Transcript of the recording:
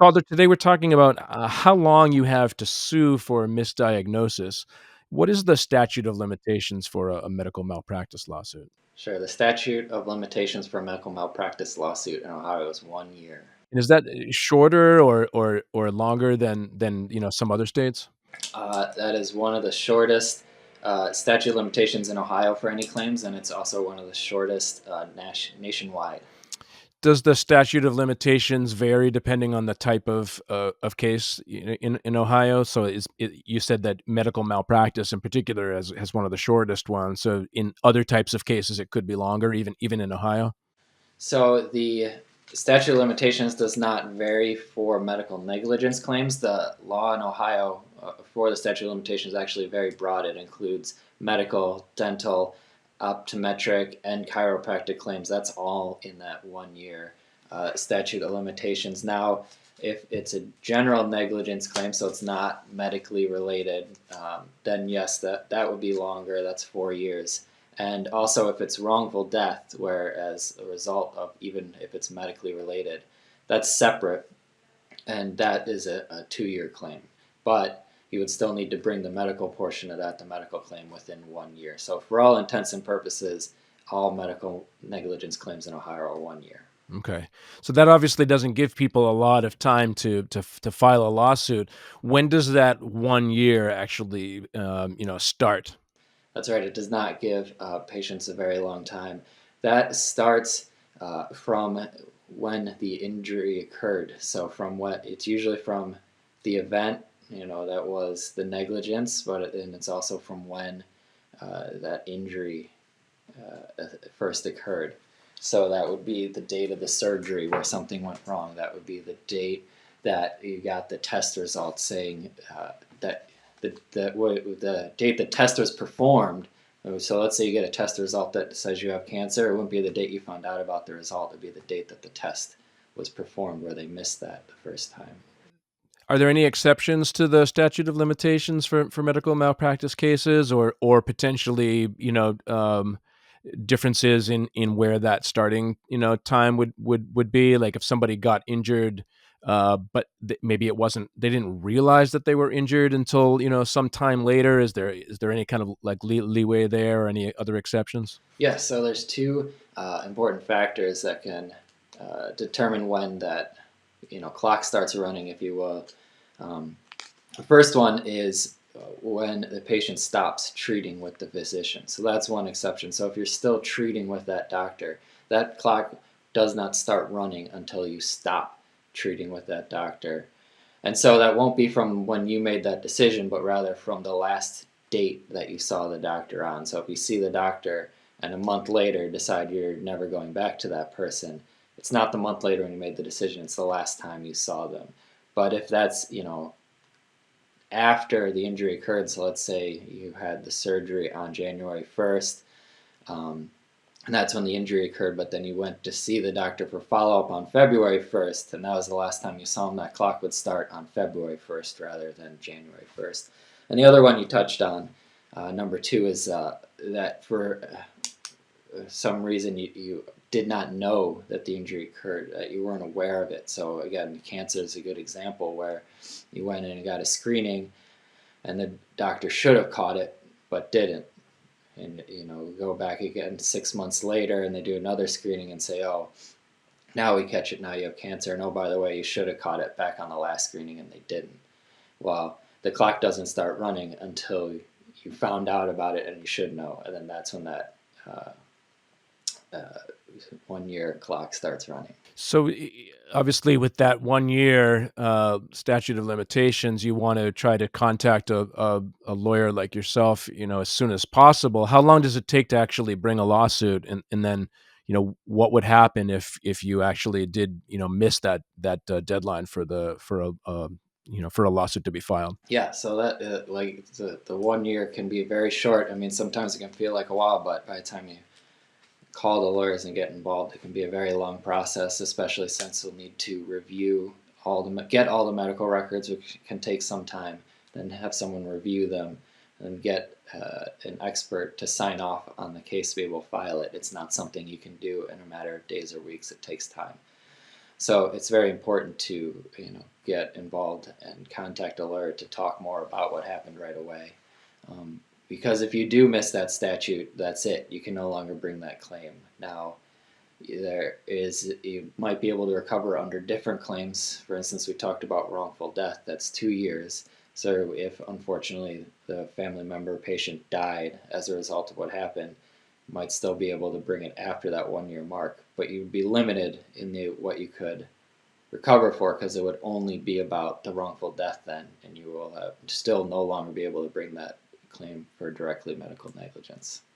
Calder, today we're talking about how long you have to sue for a misdiagnosis. What is the statute of limitations for a medical malpractice lawsuit? Sure. The statute of limitations for a medical malpractice lawsuit in Ohio is 1 year. And is that shorter or longer than some other states? That is one of the shortest statute of limitations in Ohio for any claims, and it's also one of the shortest nationwide. Does the statute of limitations vary depending on the type of case in Ohio? So you said that medical malpractice in particular has one of the shortest ones. So in other types of cases, it could be longer, even in Ohio. So the statute of limitations does not vary for medical negligence claims. The law in Ohio for the statute of limitations is actually very broad. It includes medical, dental, optometric, and chiropractic claims. That's all in that 1 year statute of limitations. Now, if it's a general negligence claim, so it's not medically related, then yes, that would be longer. That's 4 years. And also, if it's wrongful death, where as a result of even if it's medically related, that's separate, and that is a 2 year claim. But you would still need to bring the medical portion of that, the medical claim, within 1 year. So, for all intents and purposes, all medical negligence claims in Ohio are 1 year. Okay. So that obviously doesn't give people a lot of time to file a lawsuit. When does that 1 year actually, start? That's right. It does not give patients a very long time. That starts from when the injury occurred. So from what it's usually from the event, that was the negligence, and it's also from when that injury first occurred. So that would be the date of the surgery where something went wrong. That would be the date that you got the test results saying that the date the test was performed. So let's say you get a test result that says you have cancer. It wouldn't be the date you found out about the result. It'd be the date that the test was performed, where they missed that the first time. Are there any exceptions to the statute of limitations for medical malpractice cases, or potentially, differences in where that starting, time would be? Like if somebody got injured, but maybe they didn't realize that they were injured until, some time later. Is there any kind of like leeway there or any other exceptions? Yeah, so there's two important factors that can determine when that clock starts running, if you will. Um, the first one is when the patient stops treating with the physician. So that's one exception. So if you're still treating with that doctor, that clock does not start running until you stop treating with that doctor. And so that won't be from when you made that decision, but rather from the last date that you saw the doctor on. So if you see the doctor and a month later decide you're never going back to that person, it's not the month later when you made the decision, it's the last time you saw them. But if that's, after the injury occurred, so let's say you had the surgery on January 1st, and that's when the injury occurred, but then you went to see the doctor for follow-up on February 1st, and that was the last time you saw him, that clock would start on February 1st rather than January 1st. And the other one you touched on, number two, is that for some reason you did not know that the injury occurred, that you weren't aware of it. So again, cancer is a good example where you went in and got a screening, and the doctor should have caught it but didn't. And go back again 6 months later, and they do another screening and say, "Oh, now we catch it. Now you have cancer. And oh, by the way, you should have caught it back on the last screening," and they didn't. Well, the clock doesn't start running until you found out about it, and you should know, and then that's when that uh, uh, 1 year clock starts running. So obviously, with that 1 year statute of limitations, you want to try to contact a lawyer like yourself, as soon as possible. How long does it take to actually bring a lawsuit, and then, what would happen if you actually did, miss that deadline for a lawsuit to be filed? Yeah, so that like the 1 year can be very short. I mean, sometimes it can feel like a while, but by the time you call the lawyers and get involved, it can be a very long process, especially since you'll need to review get all the medical records, which can take some time, then have someone review them, and get an expert to sign off on the case to be able to file it. It's not something you can do in a matter of days or weeks. It takes time. So it's very important to get involved and contact a lawyer to talk more about what happened right away. Um, because if you do miss that statute, that's it. You can no longer bring that claim. Now, you might be able to recover under different claims. For instance, we talked about wrongful death. That's 2 years. So if unfortunately the family member patient died as a result of what happened, you might still be able to bring it after that 1 year mark, but you'd be limited in what you could recover for because it would only be about the wrongful death then, and you will still no longer be able to bring that claim for directly medical negligence.